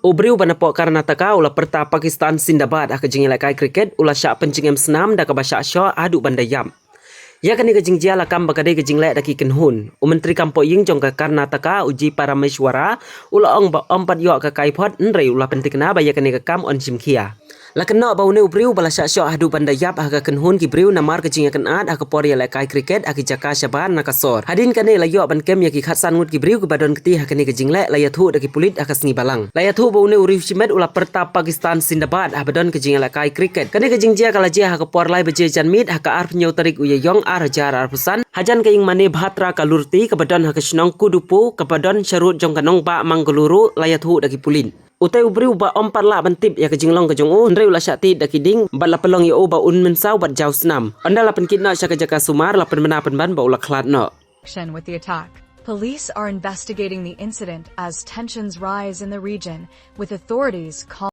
Ubriu banapok Karnataka ulah Pyrta Pakistan Zindabad jing ilakai kriket ulah syak pencingem senam dak basyak syo adu bandayam. Ya kani kejing jia lakam bakade kejing lek Daki Kynhun. Menteri Kampok Ying jong ke Karnataka uji parameswara ulah ong ba ompat yok ke kaipot nrei ulah pentikna ba ya kani ke kam on simkhia. Lakena baune ubriu bala syak syo adu bandayap aga Kynhun ki briu namar kejing akan ad aga por ya lekai kriket agi jaka syaban nakasor. Hadin kani layok ban kem ya ki khatsan ngut ki briu ke badon keti kani kejing lek layathu daki pulit akas ni balang. Layathu baune uriu simet ulah Pyrta Pakistan Zindabad badon kejing lekai kriket. Kani kejing jia kala jia aga por lai beje jan mit aga arf nyau tarik uyayong ar jar arpusan. Hajan kaing mane bhatra kalurti ke badon aga snong kudupu ke badon syarut jong kanong ba mangguluru layathu daki pulin. Utai ubriu ba ompat la bantip ya kejing long kejong ndrei ulah syati daki ding bat la pelong yo ba un mensau bat jau senam. Anda la penkit na syaka jaka sumar la penmena penban ba ulah klat no. With the attack. Police are investigating the incident as tensions rise in the region, with authorities calling